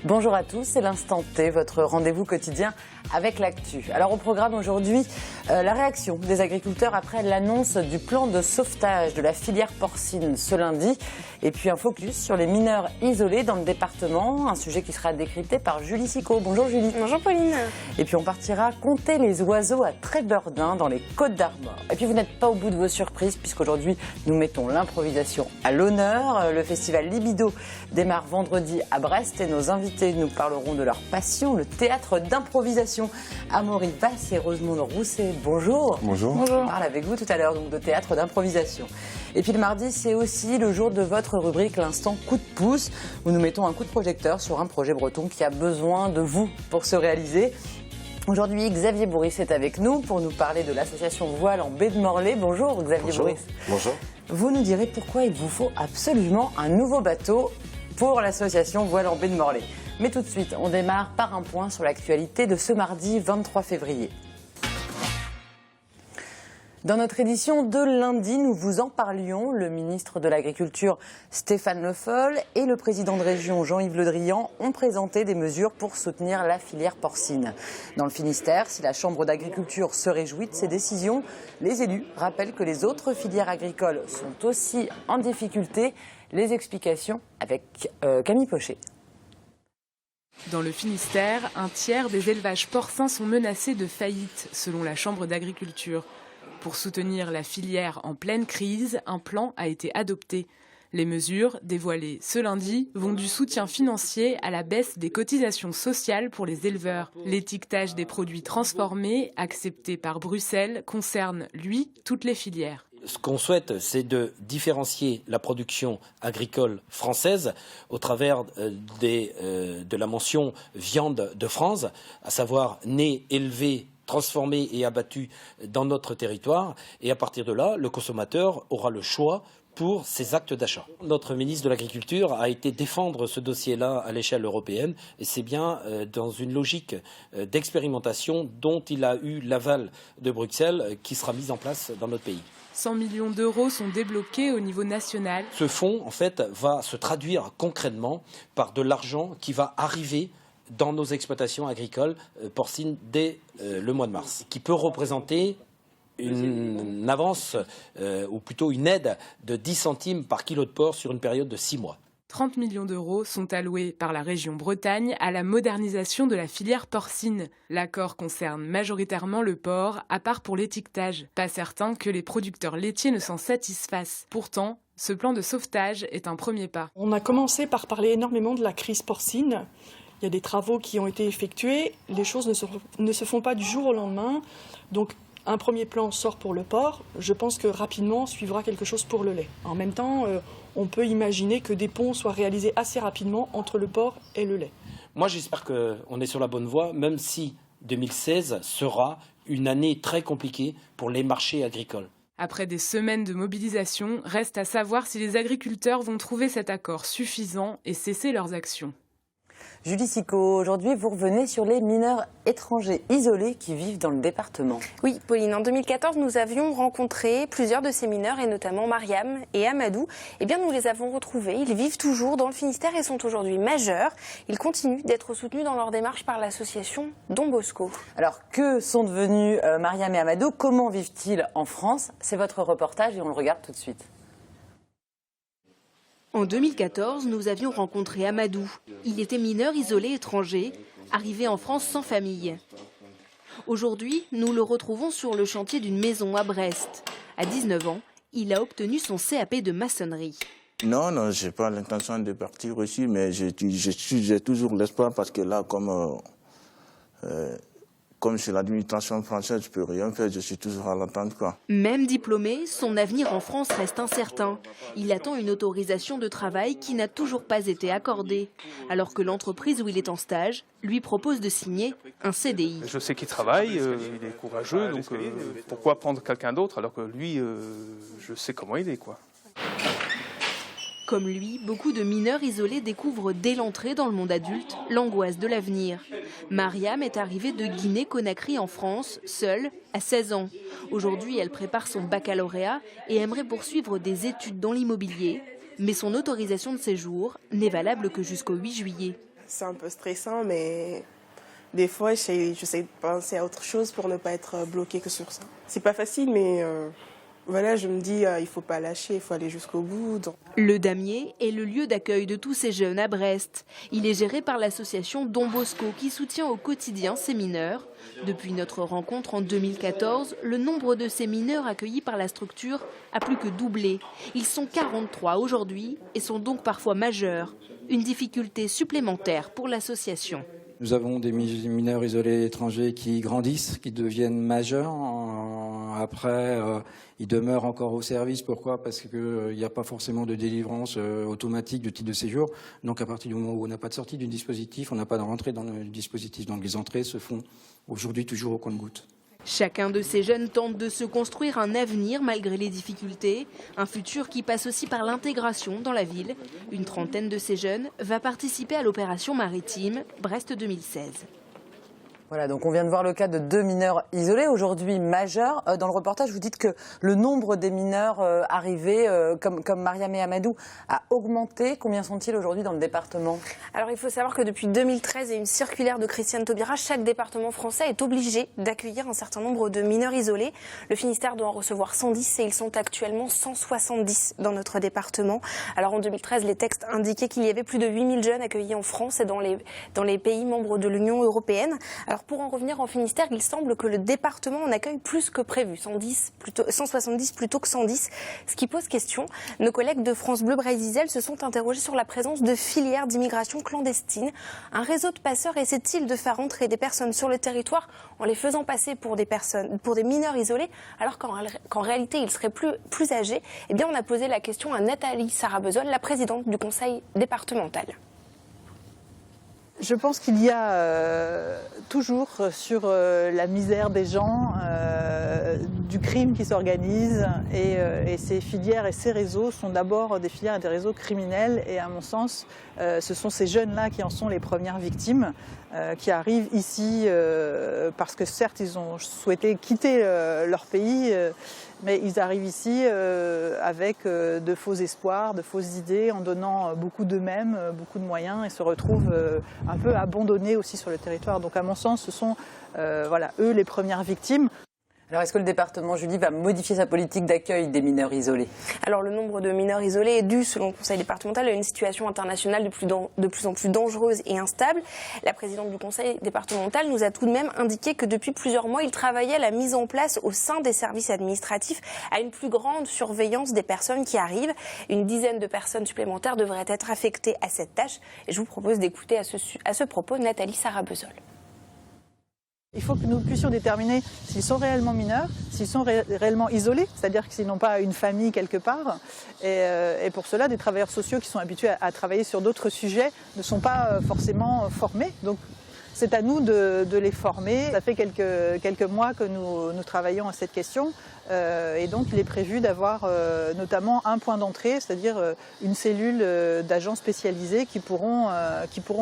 Bonjour à tous, c'est l'Instant T, votre rendez-vous quotidien avec l'actu. Alors au programme aujourd'hui, la réaction des agriculteurs après l'annonce du plan de sauvetage de la filière porcine ce lundi. Et puis un focus sur les mineurs isolés dans le département, un sujet qui sera décrypté par Julie Sicot. Bonjour Julie. Bonjour Pauline. Et puis on partira compter les oiseaux à Trébeurdin dans les Côtes-d'Armor. Et puis vous n'êtes pas au bout de vos surprises puisqu'aujourd'hui nous mettons l'improvisation à l'honneur. Le festival Libido démarre vendredi à Brest et nos invités nous parleront de leur passion, le théâtre d'improvisation. Amaury Basse et Rosemonde Rousset, bonjour. Bonjour. On parle avec vous tout à l'heure donc de théâtre d'improvisation. Et puis le mardi, c'est aussi le jour de votre rubrique L'Instant Coup de pouce, où nous mettons un coup de projecteur sur un projet breton qui a besoin de vous pour se réaliser. Aujourd'hui, Xavier Bourris est avec nous pour nous parler de l'association Voile en Baie de Morlaix. Bonjour Xavier Bourris. Bonjour. Vous nous direz pourquoi il vous faut absolument un nouveau bateau pour l'association Voile en Baie de Morlaix. Mais tout de suite, on démarre par un point sur l'actualité de ce mardi 23 février. Dans notre édition de lundi, nous vous en parlions. Le ministre de l'Agriculture, Stéphane Le Foll, et le président de région, Jean-Yves Le Drian, ont présenté des mesures pour soutenir la filière porcine. Dans le Finistère, si la Chambre d'agriculture se réjouit de ces décisions, les élus rappellent que les autres filières agricoles sont aussi en difficulté. Les explications avec Camille Pochet. Dans le Finistère, un tiers des élevages porcins sont menacés de faillite, selon la Chambre d'agriculture. Pour soutenir la filière en pleine crise, un plan a été adopté. Les mesures, dévoilées ce lundi, vont du soutien financier à la baisse des cotisations sociales pour les éleveurs. L'étiquetage des produits transformés, accepté par Bruxelles, concerne, lui, toutes les filières. Ce qu'on souhaite, c'est de différencier la production agricole française au travers de la mention viande de France, à savoir née, élevée, transformée et abattue dans notre territoire. Et à partir de là, le consommateur aura le choix pour ses actes d'achat. Notre ministre de l'Agriculture a été défendre ce dossier-là à l'échelle européenne et c'est bien dans une logique d'expérimentation dont il a eu l'aval de Bruxelles qui sera mise en place dans notre pays. 100 millions d'euros sont débloqués au niveau national. Ce fonds, en fait, va se traduire concrètement par de l'argent qui va arriver dans nos exploitations agricoles porcines dès le mois de mars, qui peut représenter une avance, ou plutôt une aide de 10 centimes par kilo de porc sur une période de 6 mois. 30 millions d'euros sont alloués par la région Bretagne à la modernisation de la filière porcine. L'accord concerne majoritairement le porc, à part pour l'étiquetage. Pas certain que les producteurs laitiers ne s'en satisfassent. Pourtant, ce plan de sauvetage est un premier pas. On a commencé par parler énormément de la crise porcine. Il y a des travaux qui ont été effectués. Les choses ne se font pas du jour au lendemain. Donc, un premier plan sort pour le porc. Je pense que rapidement suivra quelque chose pour le lait. En même temps, on peut imaginer que des ponts soient réalisés assez rapidement entre le porc et le lait. Moi, j'espère qu'on est sur la bonne voie, même si 2016 sera une année très compliquée pour les marchés agricoles. Après des semaines de mobilisation, reste à savoir si les agriculteurs vont trouver cet accord suffisant et cesser leurs actions. Julie Sicot, aujourd'hui vous revenez sur les mineurs étrangers isolés qui vivent dans le département. Oui, Pauline, en 2014, nous avions rencontré plusieurs de ces mineurs, et notamment Mariam et Amadou. Eh bien, nous les avons retrouvés. Ils vivent toujours dans le Finistère et sont aujourd'hui majeurs. Ils continuent d'être soutenus dans leur démarche par l'association Don Bosco. Alors, que sont devenus Mariam et Amadou? Comment vivent-ils en France? C'est votre reportage et on le regarde tout de suite. En 2014, nous avions rencontré Amadou. Il était mineur isolé étranger, arrivé en France sans famille. Aujourd'hui, nous le retrouvons sur le chantier d'une maison à Brest. À 19 ans, il a obtenu son CAP de maçonnerie. Non, je n'ai pas l'intention de partir aussi, mais j'ai toujours l'espoir parce que là, comme c'est l'administration française, je ne peux rien faire, je suis toujours à l'attente, quoi. Même diplômé, son avenir en France reste incertain. Il attend une autorisation de travail qui n'a toujours pas été accordée, alors que l'entreprise où il est en stage lui propose de signer un CDI. Je sais qu'il travaille, il est courageux, donc pourquoi prendre quelqu'un d'autre alors que lui, je sais comment il est, quoi. Comme lui, beaucoup de mineurs isolés découvrent dès l'entrée dans le monde adulte l'angoisse de l'avenir. Mariam est arrivée de Guinée-Conakry en France, seule, à 16 ans. Aujourd'hui, elle prépare son baccalauréat et aimerait poursuivre des études dans l'immobilier. Mais son autorisation de séjour n'est valable que jusqu'au 8 juillet. c'est un peu stressant, mais des fois, j'essaie de penser à autre chose pour ne pas être bloquée que sur ça. C'est pas facile, mais voilà, je me dis, il faut pas lâcher, il faut aller jusqu'au bout. Donc. Le Damier est le lieu d'accueil de tous ces jeunes à Brest. Il est géré par l'association Don Bosco qui soutient au quotidien ces mineurs. Depuis notre rencontre en 2014, le nombre de ces mineurs accueillis par la structure a plus que doublé. Ils sont 43 aujourd'hui et sont donc parfois majeurs. Une difficulté supplémentaire pour l'association. Nous avons des mineurs isolés étrangers qui grandissent, qui deviennent majeurs. Après, ils demeurent encore au service. Pourquoi ? Parce qu'il n'y a pas forcément de délivrance automatique de titre de séjour. Donc à partir du moment où on n'a pas de sortie du dispositif, on n'a pas de rentrée dans le dispositif. Donc les entrées se font aujourd'hui toujours au compte-gouttes. Chacun de ces jeunes tente de se construire un avenir malgré les difficultés, un futur qui passe aussi par l'intégration dans la ville. Une trentaine de ces jeunes va participer à l'opération maritime Brest 2016. Voilà, donc on vient de voir le cas de 2 mineurs isolés, aujourd'hui majeurs. Dans le reportage, vous dites que le nombre des mineurs arrivés, comme Mariam et Amadou, a augmenté. Combien sont-ils aujourd'hui dans le département ? Alors il faut savoir que depuis 2013 et une circulaire de Christiane Taubira, chaque département français est obligé d'accueillir un certain nombre de mineurs isolés. Le Finistère doit en recevoir 110 et ils sont actuellement 170 dans notre département. Alors en 2013, les textes indiquaient qu'il y avait plus de 8000 jeunes accueillis en France et dans les pays membres de l'Union européenne. Alors pour en revenir en Finistère, il semble que le département en accueille plus que prévu, 170 plutôt que 110, ce qui pose question. Nos collègues de France Bleu Brésil se sont interrogés sur la présence de filières d'immigration clandestine. Un réseau de passeurs essaie-t-il de faire entrer des personnes sur le territoire en les faisant passer pour des mineurs isolés, alors qu'en réalité ils seraient plus âgés? Eh bien, on a posé la question à Nathalie Sarabezol, la présidente du conseil départemental. Je pense qu'il y a toujours sur la misère des gens, du crime qui s'organise et ces filières et ces réseaux sont d'abord des filières et des réseaux criminels et à mon sens, ce sont ces jeunes-là qui en sont les premières victimes, qui arrivent ici parce que certes ils ont souhaité quitter leur pays, mais ils arrivent ici avec de faux espoirs, de fausses idées, en donnant beaucoup d'eux-mêmes, beaucoup de moyens et se retrouvent un peu abandonnés aussi sur le territoire. Donc à mon sens, ce sont eux les premières victimes. Alors est-ce que le département, Julie, va modifier sa politique d'accueil des mineurs isolés ? Alors le nombre de mineurs isolés est dû, selon le conseil départemental, à une situation internationale de plus en plus dangereuse et instable. La présidente du conseil départemental nous a tout de même indiqué que depuis plusieurs mois, il travaillait à la mise en place au sein des services administratifs à une plus grande surveillance des personnes qui arrivent. Une dizaine de personnes supplémentaires devraient être affectées à cette tâche. Et je vous propose d'écouter à ce propos Nathalie Sarabezol. Il faut que nous puissions déterminer s'ils sont réellement mineurs, s'ils sont réellement isolés, c'est-à-dire qu'ils n'ont pas une famille quelque part. Et pour cela, des travailleurs sociaux qui sont habitués à travailler sur d'autres sujets ne sont pas forcément formés. Donc c'est à nous de les former. Ça fait quelques mois que nous travaillons à cette question. Et donc il est prévu d'avoir notamment un point d'entrée, c'est-à-dire une cellule d'agents spécialisés qui pourront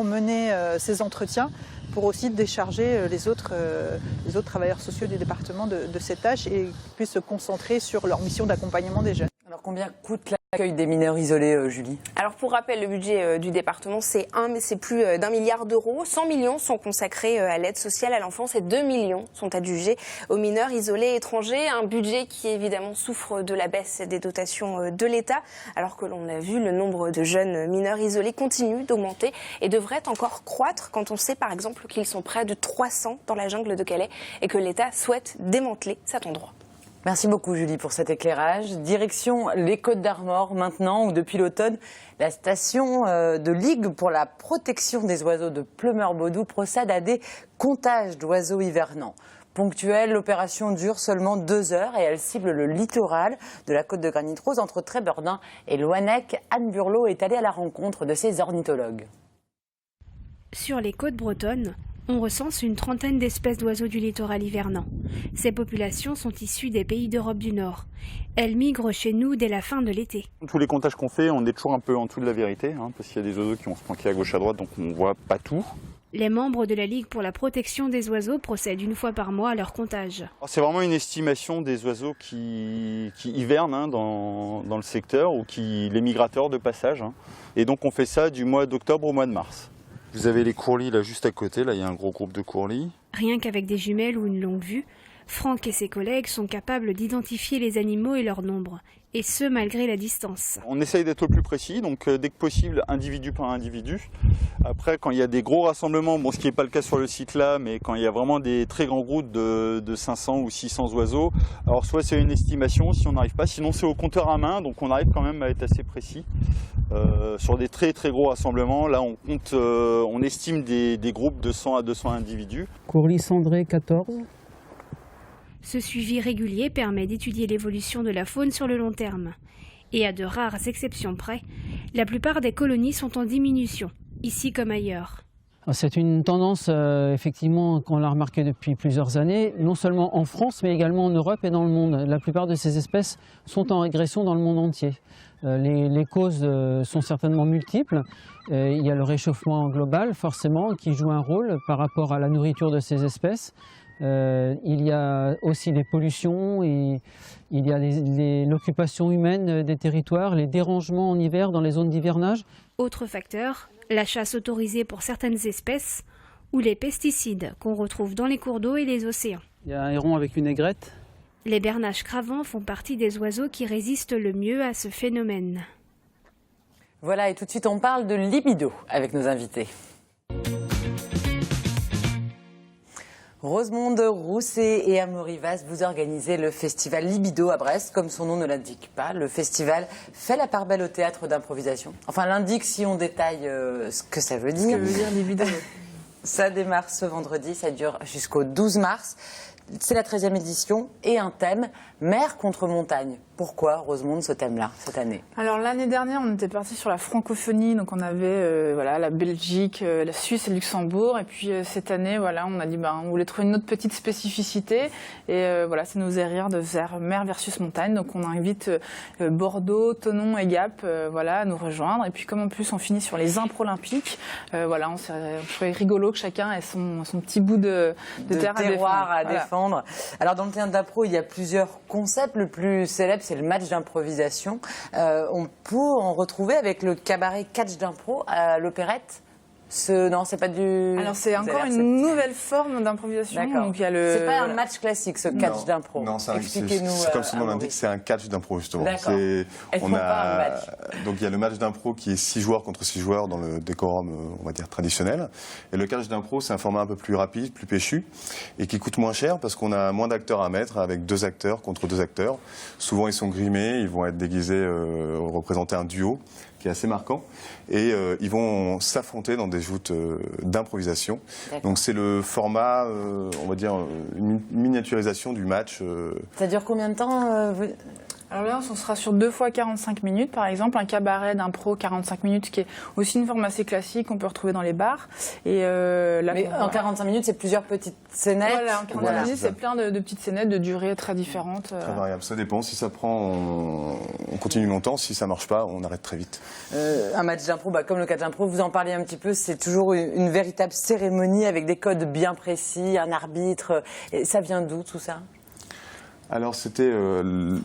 mener ces entretiens pour aussi décharger les autres travailleurs sociaux du département de ces tâches et qu'ils puissent se concentrer sur leur mission d'accompagnement des jeunes. Alors combien coûte l'accueil des mineurs isolés, Julie ? Alors pour rappel, le budget du département c'est plus d'1 milliard d'euros. 100 millions sont consacrés à l'aide sociale à l'enfance et 2 millions sont adjugés aux mineurs isolés étrangers. Un budget qui évidemment souffre de la baisse des dotations de l'État, alors que l'on a vu le nombre de jeunes mineurs isolés continue d'augmenter et devrait encore croître quand on sait par exemple qu'ils sont près de 300 dans la jungle de Calais et que l'État souhaite démanteler cet endroit. Merci beaucoup Julie pour cet éclairage. Direction les Côtes d'Armor maintenant, où depuis l'automne, la station de Ligue pour la protection des oiseaux de Pleumeur-Baudou procède à des comptages d'oiseaux hivernants. Ponctuelle, l'opération dure seulement 2 heures et elle cible le littoral de la côte de Granit-Rose entre Trébordin et Loannec. Anne Burlot est allée à la rencontre de ces ornithologues. Sur les côtes bretonnes, on recense une trentaine d'espèces d'oiseaux du littoral hivernant. Ces populations sont issues des pays d'Europe du Nord. Elles migrent chez nous dès la fin de l'été. Tous les comptages qu'on fait, on est toujours un peu en dessous de la vérité, parce qu'il y a des oiseaux qui vont se planquer à gauche à droite, donc on ne voit pas tout. Les membres de la Ligue pour la protection des oiseaux procèdent une fois par mois à leur comptage. C'est vraiment une estimation des oiseaux qui hivernent dans le secteur ou les migrateurs de passage. Et donc on fait ça du mois d'octobre au mois de mars. Vous avez les courlis là juste à côté, là il y a un gros groupe de courlis. Rien qu'avec des jumelles ou une longue vue, Franck et ses collègues sont capables d'identifier les animaux et leur nombre, et ce malgré la distance. On essaye d'être le plus précis, donc dès que possible, individu par individu. Après, quand il y a des gros rassemblements, bon, ce qui n'est pas le cas sur le site là, mais quand il y a vraiment des très grands groupes de 500 ou 600 oiseaux, alors soit c'est une estimation si on n'arrive pas, sinon c'est au compteur à main, donc on arrive quand même à être assez précis. Sur des très très gros rassemblements, là on compte, on estime des groupes de 100 à 200 individus. Courlis cendré 14. Ce suivi régulier permet d'étudier l'évolution de la faune sur le long terme. Et à de rares exceptions près, la plupart des colonies sont en diminution, ici comme ailleurs. C'est une tendance, effectivement, qu'on a remarqué depuis plusieurs années, non seulement en France, mais également en Europe et dans le monde. La plupart de ces espèces sont en régression dans le monde entier. Les causes sont certainement multiples. Il y a le réchauffement global, forcément, qui joue un rôle par rapport à la nourriture de ces espèces. Il y a aussi les pollutions, et il y a l'occupation humaine des territoires, les dérangements en hiver dans les zones d'hivernage. Autre facteur, la chasse autorisée pour certaines espèces ou les pesticides qu'on retrouve dans les cours d'eau et les océans. Il y a un héron avec une aigrette. Les bernaches cravants font partie des oiseaux qui résistent le mieux à ce phénomène. Voilà, et tout de suite on parle de libido avec nos invités. Rosemonde Rousset et Amaury Vaz, vous organisez le festival Libido à Brest, comme son nom ne l'indique pas. Le festival fait la part belle au théâtre d'improvisation. Enfin, l'indique si on détaille ce que ça veut dire. Ce que veut dire Libido. Ça démarre ce vendredi, ça dure jusqu'au 12 mars. C'est la 13e édition et un thème, mer contre montagne. Pourquoi, Rosemonde, ce thème-là, cette année? Alors l'année dernière, on était parti sur la francophonie, donc on avait la Belgique, la Suisse et le Luxembourg. Et puis cette année, on a dit on voulait trouver une autre petite spécificité. Et ça nous faisait rire de faire mer versus montagne. Donc on invite Bordeaux, Thonon et Gap à nous rejoindre. Et puis comme en plus on finit sur les impros olympiques, on trouvait rigolo que chacun ait son petit bout de terre terroir à défendre. Alors dans le théâtre d'impro, il y a plusieurs concepts. Le plus célèbre, c'est le match d'improvisation. On peut en retrouver avec le cabaret catch d'impro à l'Opérette. Non, c'est pas du... Alors c'est encore une nouvelle forme d'improvisation. D'accord. C'est pas un match classique, ce catch d'impro. Non, c'est comme son nom l'indique, c'est un catch d'impro justement. D'accord. Donc il y a le match d'impro qui est 6 joueurs contre 6 joueurs dans le décorum, on va dire, traditionnel. Et le catch d'impro, c'est un format un peu plus rapide, plus péchu, et qui coûte moins cher parce qu'on a moins d'acteurs à mettre avec 2 acteurs contre 2 acteurs. Souvent ils sont grimés, ils vont être déguisés, représenter un duo qui est assez marquant, et ils vont s'affronter dans des joutes d'improvisation. Donc c'est le format, on va dire, une miniaturisation du match. Ça dure combien de temps Alors là, on sera sur 2 fois 45 minutes, par exemple, un cabaret d'impro 45 minutes, qui est aussi une forme assez classique qu'on peut retrouver dans les bars. Et mais en 45 minutes, c'est plusieurs petites scénettes. Voilà, en 45 minutes, c'est plein de petites scénettes de durée très différentes. Très variable, ça dépend. Si ça prend, on continue longtemps. Si ça marche pas, on arrête très vite. Un match d'impro, comme le catch d'impro, vous en parliez un petit peu, c'est toujours une véritable cérémonie avec des codes bien précis, un arbitre. Et ça vient d'où tout ça ? Alors c'était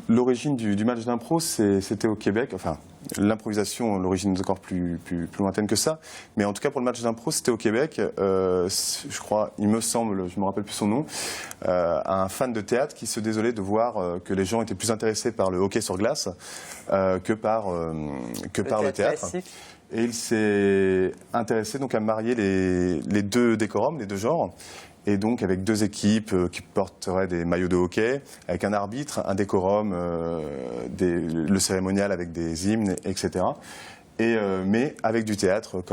l'origine du match d'impro, c'était au Québec. Enfin, l'improvisation, l'origine est encore plus lointaine que ça. Mais en tout cas pour le match d'impro, c'était au Québec. Je crois, il me semble, je me rappelle plus son nom, un fan de théâtre qui se désolait de voir que les gens étaient plus intéressés par le hockey sur glace que par le théâtre. Et il s'est intéressé donc à marier les deux décorums, les deux genres. Et donc avec 2 équipes qui porteraient des maillots de hockey, avec un arbitre, un décorum, le cérémonial avec des hymnes, etc. Mais avec du théâtre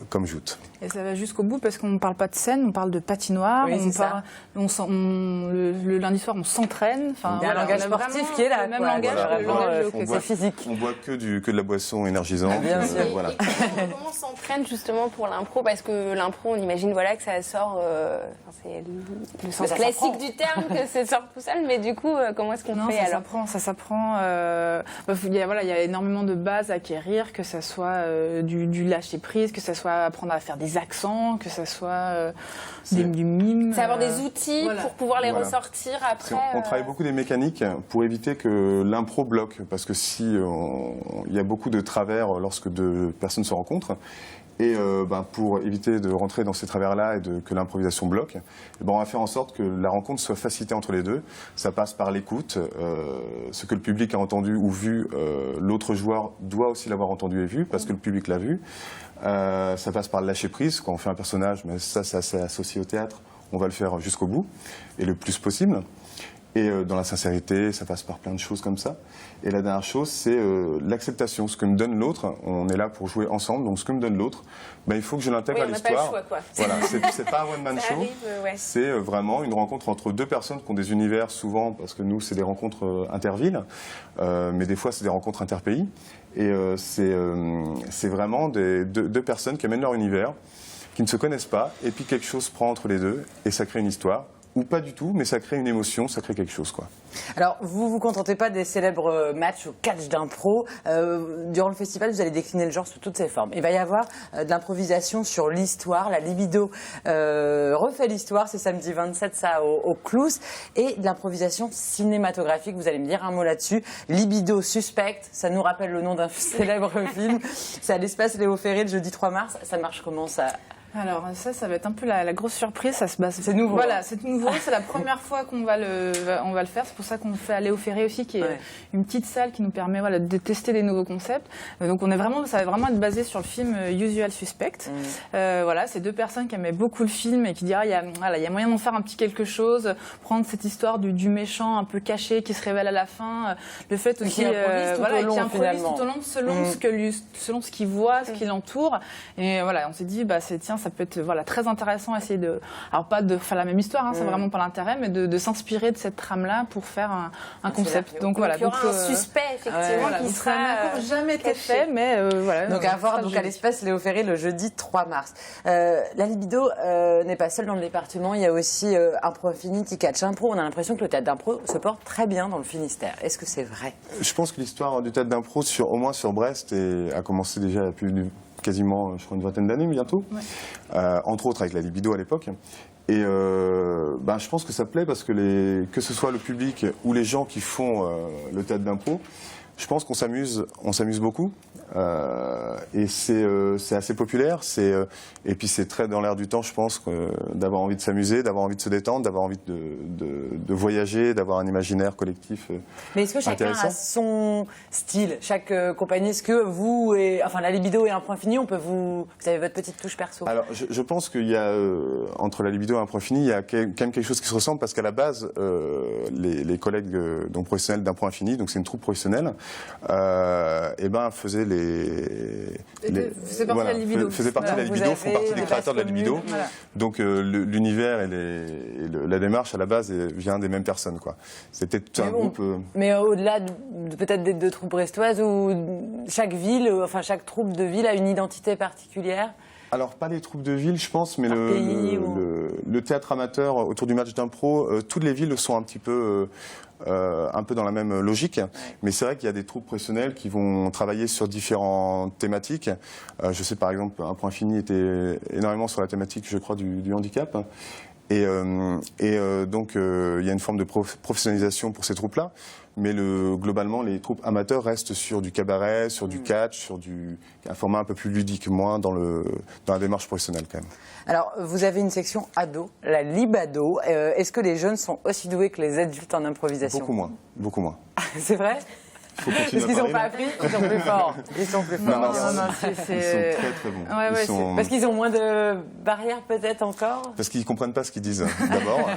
comme joute. Et ça va jusqu'au bout parce qu'on ne parle pas de scène, on parle de patinoire. Oui, le lundi soir, on s'entraîne. Enfin, il y a un langage sportif qui est là. Le même langage c'est physique. On boit que de la boisson énergisante. Bien sûr. Voilà. Et comment on s'entraîne justement pour l'impro? Parce que l'impro, on imagine que ça sort, c'est le sens classique du terme, que ça sort tout seul. Mais du coup, comment est-ce qu'on fait alors? Ça s'apprend. Il y a énormément de bases à acquérir, que ça soit du lâcher prise, que ça soit apprendre à faire des accents, que ça soit du mime. C'est avoir des outils pour pouvoir les ressortir après. On travaille beaucoup des mécaniques pour éviter que l'impro bloque, parce que si il y a beaucoup de travers lorsque deux personnes se rencontrent. Et pour éviter de rentrer dans ces travers-là et que l'improvisation bloque, on va faire en sorte que la rencontre soit facilitée entre les deux. Ça passe par l'écoute. Ce que le public a entendu ou vu, l'autre joueur doit aussi l'avoir entendu et vu, parce que le public l'a vu. Ça passe par le lâcher-prise. Quand on fait un personnage, mais ça c'est associé au théâtre, on va le faire jusqu'au bout, et le plus possible. Et dans la sincérité, ça passe par plein de choses comme ça. Et la dernière chose, c'est l'acceptation. Ce que me donne l'autre, on est là pour jouer ensemble, donc ce que me donne l'autre, il faut que je l'intègre à l'histoire. Voilà, c'est pas un one-man show, c'est vraiment une rencontre entre deux personnes qui ont des univers souvent, parce que nous, c'est des rencontres intervilles, mais des fois, c'est des rencontres interpays. Et c'est vraiment deux personnes qui amènent leur univers, qui ne se connaissent pas, et puis quelque chose prend entre les deux, et ça crée une histoire. Ou pas du tout, mais ça crée une émotion, ça crée quelque chose, quoi. Alors, vous vous contentez pas des célèbres matchs au catch d'impro. Durant le festival, vous allez décliner le genre sous toutes ses formes. Il va y avoir de l'improvisation sur l'histoire. La Libido refait l'histoire, c'est samedi 27, ça, au Clous. Et de l'improvisation cinématographique, vous allez me dire un mot là-dessus. Libido suspecte, ça nous rappelle le nom d'un célèbre film. C'est à l'espace Léo Ferré le jeudi 3 mars. Ça marche comment, ça ? Alors ça va être un peu la grosse surprise. Ça se base. C'est nouveau. Voilà, c'est nouveau. C'est la première fois qu'on va le faire. C'est pour ça qu'on le fait à Léo Ferré aussi, qui est une petite salle qui nous permet de tester des nouveaux concepts. Donc ça va vraiment être basé sur le film Usual Suspect. C'est deux personnes qui aimaient beaucoup le film et qui disent il y a moyen d'en faire un petit quelque chose, prendre cette histoire du méchant un peu caché qui se révèle à la fin, le fait aussi qui improvise tout au long selon ce qu'il voit, ce qui l'entoure. Et on s'est dit ça peut être très intéressant à essayer alors pas de faire la même histoire, c'est vraiment pas l'intérêt, mais de s'inspirer de cette trame-là pour faire un concept. Donc il y aura un suspect effectivement qui ça n'a jamais été fait, mais Donc à voir à l'espace Léo Ferré le jeudi 3 mars. La Libido n'est pas seule dans le département, il y a aussi Impro Infinity, Catch Impro. On a l'impression que le théâtre d'impro se porte très bien dans le Finistère. Est-ce que c'est vrai ? Je pense que l'histoire du théâtre d'impro, au moins sur Brest, a commencé déjà depuis quasiment, je crois, une vingtaine d'années bientôt, entre autres avec la Libido à l'époque. Et je pense que ça plaît parce que que ce soit le public ou les gens qui font le théâtre d'impro, je pense qu'on s'amuse beaucoup. Et c'est assez populaire. Et puis c'est très dans l'air du temps, je pense, d'avoir envie de s'amuser, d'avoir envie de se détendre, d'avoir envie de voyager, d'avoir un imaginaire collectif. Mais est-ce que chacun a son style, chaque compagnie? Est-ce que la Libido et Impro Infini, vous avez votre petite touche perso? Alors je pense qu'il y a entre la Libido et Impro Infini, il y a quand même quelque chose qui se ressemble, parce qu'à la base, les collègues professionnels d'Impro Infini, donc c'est une troupe professionnelle, faisaient faisait partie de la Libido. Font partie des créateurs de la Libido. Voilà. Donc l'univers et la démarche à la base vient des mêmes personnes, quoi. C'était tout un groupe. Mais au-delà peut-être des deux troupes brestoises, où chaque troupe de ville a une identité particulière. Alors, pas les troupes de ville, je pense, mais le théâtre amateur autour du match d'impro, toutes les villes sont un petit peu dans la même logique. Mais c'est vrai qu'il y a des troupes professionnelles qui vont travailler sur différentes thématiques. Je sais, par exemple, Impro Infini était énormément sur la thématique, je crois, du handicap. Et donc, il y a une forme de professionnalisation pour ces troupes-là. Mais globalement, les troupes amateurs restent sur du cabaret, sur du catch, sur un format un peu plus ludique, moins dans la démarche professionnelle quand même. Alors, vous avez une section ado, la Libado. Est-ce que les jeunes sont aussi doués que les adultes en improvisation? Beaucoup moins. C'est vrai? Parce qu'ils n'ont pas appris, ils sont plus forts. Ils sont plus forts. Non, ils sont très très bons. Parce qu'ils ont moins de barrières peut-être encore? Parce qu'ils ne comprennent pas ce qu'ils disent d'abord.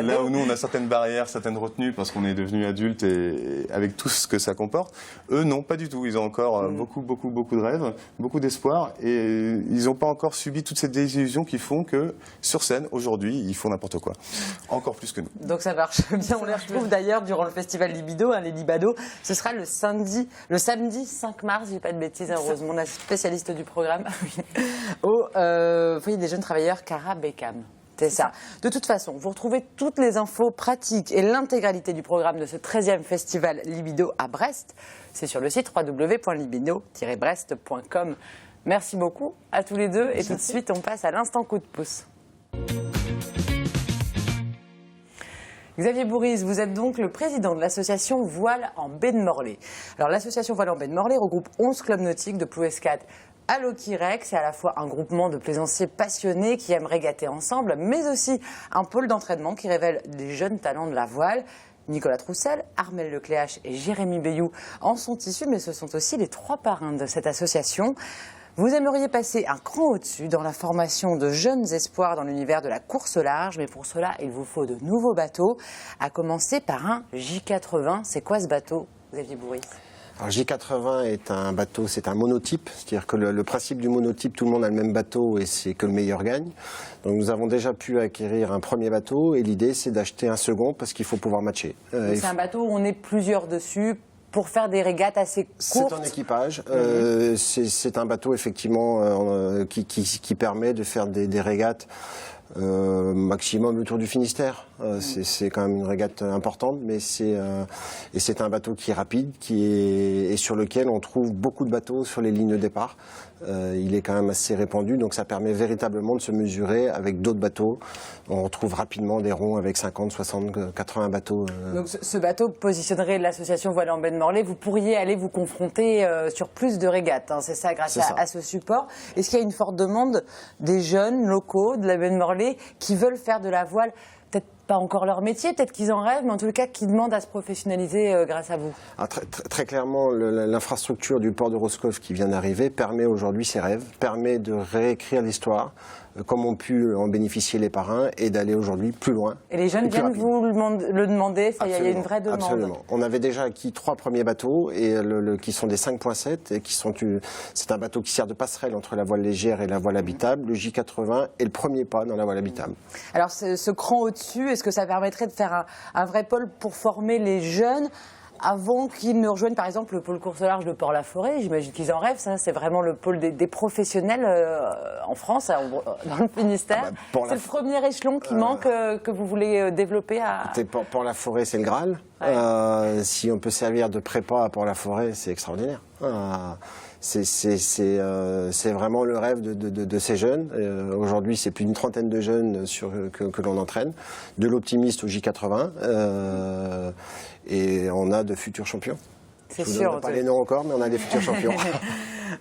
Là où nous on a certaines barrières, certaines retenues parce qu'on est devenus adultes et avec tout ce que ça comporte, eux non, pas du tout. Ils ont encore beaucoup de rêves, beaucoup d'espoir, et ils n'ont pas encore subi toutes ces désillusions qui font que sur scène aujourd'hui ils font n'importe quoi. Encore plus que nous. Donc ça marche bien. On les retrouve d'ailleurs durant le festival Libido, les Libados. Ce sera le samedi 5 mars, je dis pas de bêtises, heureusement, la spécialiste du programme, au foyer des jeunes travailleurs Cara Beckham. C'est ça. De toute façon, vous retrouvez toutes les infos pratiques et l'intégralité du programme de ce 13e festival Libido à Brest. C'est sur le site www.libido-brest.com. Merci beaucoup à tous les deux. Et tout de suite, on passe à l'instant coup de pouce. Xavier Bourrize, vous êtes donc le président de l'association Voile en baie de Morlaix. Alors l'association Voile en baie de Morlaix regroupe 11 clubs nautiques de Plouescat à Loquirec. C'est à la fois un groupement de plaisanciers passionnés qui aiment régater ensemble, mais aussi un pôle d'entraînement qui révèle des jeunes talents de la voile. Nicolas Troussel, Armel Lecléache et Jérémy Bayou en sont issus, mais ce sont aussi les 3 parrains de cette association. Vous aimeriez passer un cran au-dessus dans la formation de jeunes espoirs dans l'univers de la course large, mais pour cela, il vous faut de nouveaux bateaux, à commencer par un J80. C'est quoi ce bateau, Xavier Bourrize ? Alors J80 est un bateau, c'est un monotype, c'est-à-dire que le principe du monotype, tout le monde a le même bateau et c'est que le meilleur gagne. Donc nous avons déjà pu acquérir un premier bateau et l'idée c'est d'acheter un second parce qu'il faut pouvoir matcher. C'est un bateau où on est plusieurs dessus pour faire des régates assez courtes. C'est un équipage, c'est un bateau effectivement qui permet de faire des régates maximum le Tour du Finistère. C'est quand même une régate importante, mais c'est un bateau qui est rapide, et sur lequel on trouve beaucoup de bateaux sur les lignes de départ. Il est quand même assez répandu, donc ça permet véritablement de se mesurer avec d'autres bateaux. On retrouve rapidement des ronds avec 50, 60, 80 bateaux. Donc ce bateau positionnerait l'association Voile en baie de Morlaix. Vous pourriez aller vous confronter sur plus de régates, hein, c'est ça, grâce à ce support. Est-ce qu'il y a une forte demande des jeunes locaux de la baie de Morlaix qui veulent faire de la voile, peut-être pas encore leur métier, peut-être qu'ils en rêvent, mais en tout cas qui demandent à se professionnaliser grâce à vous? Très clairement, l'infrastructure du port de Roscoff qui vient d'arriver permet aujourd'hui ces rêves, permet de réécrire l'histoire, comme ont pu en bénéficier les parrains, et d'aller aujourd'hui plus loin. Et les jeunes viennent vous le demander, il y a une vraie demande. Absolument. On avait déjà acquis 3 premiers bateaux qui sont des 5.7 et c'est un bateau qui sert de passerelle entre la voile légère et la voile habitable. Le J80 est le premier pas dans la voile habitable. Alors ce cran au-dessus, est-ce que ça permettrait de faire un vrai pôle pour former les jeunes avant qu'ils ne rejoignent par exemple le pôle course large de Port-la-Forêt? J'imagine qu'ils en rêvent, ça c'est vraiment le pôle des professionnels en France, dans le Finistère. C'est le premier échelon qui manque, que vous voulez développer à... Port-la-Forêt, c'est le Graal. Ouais. Si on peut servir de prépa à Port-la-Forêt, c'est extraordinaire. C'est vraiment le rêve de ces jeunes. Aujourd'hui, c'est plus d'une trentaine de jeunes que l'on entraîne. De l'optimiste au J80. Et on a de futurs champions. C'est sûr. Je ne donne pas les noms encore, mais on a des futurs champions.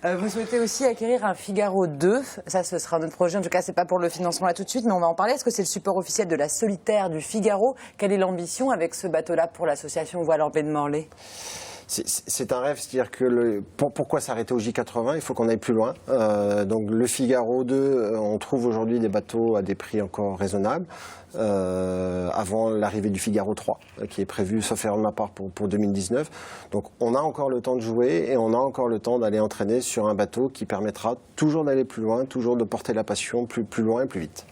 Vous souhaitez aussi acquérir un Figaro 2. Ça, ce sera notre projet. En tout cas, ce n'est pas pour le financement là tout de suite, mais on va en parler. Est-ce que c'est le support officiel de la solitaire du Figaro? Quelle est l'ambition avec ce bateau-là pour l'association Voile en baie de Morlaix? C'est un rêve, c'est-à-dire que pourquoi s'arrêter au J80? Il faut qu'on aille plus loin. Donc le Figaro 2, on trouve aujourd'hui des bateaux à des prix encore raisonnables, avant l'arrivée du Figaro 3, qui est prévu, sauf erreur de ma part, pour 2019. Donc on a encore le temps de jouer et on a encore le temps d'aller entraîner sur un bateau qui permettra toujours d'aller plus loin, toujours de porter la passion plus loin et plus vite.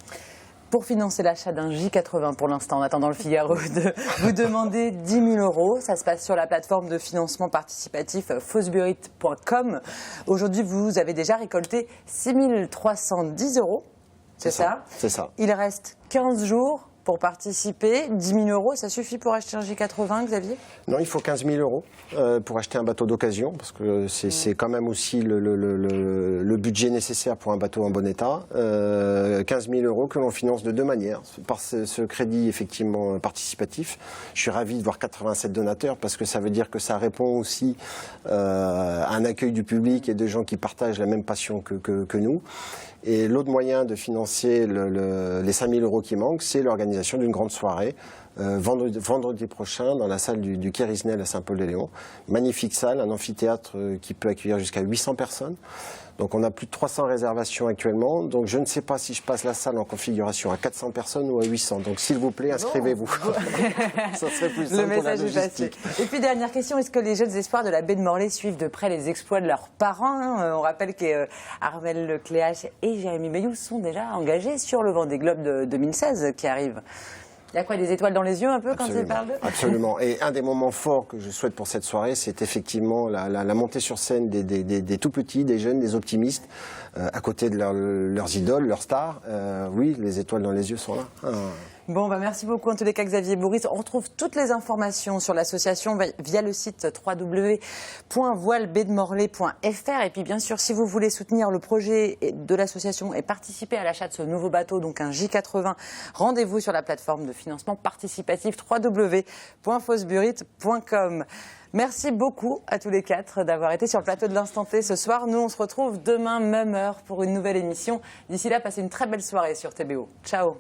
Pour financer l'achat d'un J80 pour l'instant, en attendant le Figaro 2, vous demandez 10 000 €. Ça se passe sur la plateforme de financement participatif fosburit.com. Aujourd'hui, vous avez déjà récolté 6 310 €. C'est ça? C'est ça. Il reste 15 jours pour participer. 10 000 €, ça suffit pour acheter un J80, Xavier? Non, il faut 15 000 € pour acheter un bateau d'occasion, parce que c'est quand même aussi le budget nécessaire pour un bateau en bon état. 15 000 € que l'on finance de 2 manières. Par ce crédit effectivement participatif. Je suis ravi de voir 87 donateurs, parce que ça veut dire que ça répond aussi à un accueil du public et de gens qui partagent la même passion que nous. Et l'autre moyen de financer les 5 000 € qui manquent, c'est l'organisation d'une grande soirée vendredi prochain dans la salle du Quai Risnel à Saint-Paul-des-Léons. Magnifique salle, un amphithéâtre qui peut accueillir jusqu'à 800 personnes. Donc on a plus de 300 réservations actuellement. Donc je ne sais pas si je passe la salle en configuration à 400 personnes ou à 800. Donc s'il vous plaît, inscrivez-vous. Ça serait plus simple pour la logistique. Et puis dernière question, est-ce que les jeunes espoirs de la baie de Morlaix suivent de près les exploits de leurs parents? On rappelle qu'Armel Lecléache et Jérémy Bayou sont déjà engagés sur le Vendée Globe de 2016 qui arrive. Il y a quoi, des étoiles dans les yeux un peu quand ils parlent d'eux? Absolument. Et un des moments forts que je souhaite pour cette soirée, c'est effectivement la montée sur scène des tout petits, des jeunes, des optimistes, à côté de leurs idoles, leurs stars. Oui, les étoiles dans les yeux sont là. Bon, merci beaucoup en tous les cas Xavier Bourris. On retrouve toutes les informations sur l'association via le site www.voilebedemorlaix.fr. Et puis bien sûr, si vous voulez soutenir le projet de l'association et participer à l'achat de ce nouveau bateau, donc un J80, rendez-vous sur la plateforme de financement participatif www.fosburit.com. Merci beaucoup à tous les quatre d'avoir été sur le plateau de l'Instant T ce soir. Nous, on se retrouve demain, même heure, pour une nouvelle émission. D'ici là, passez une très belle soirée sur TBO. Ciao.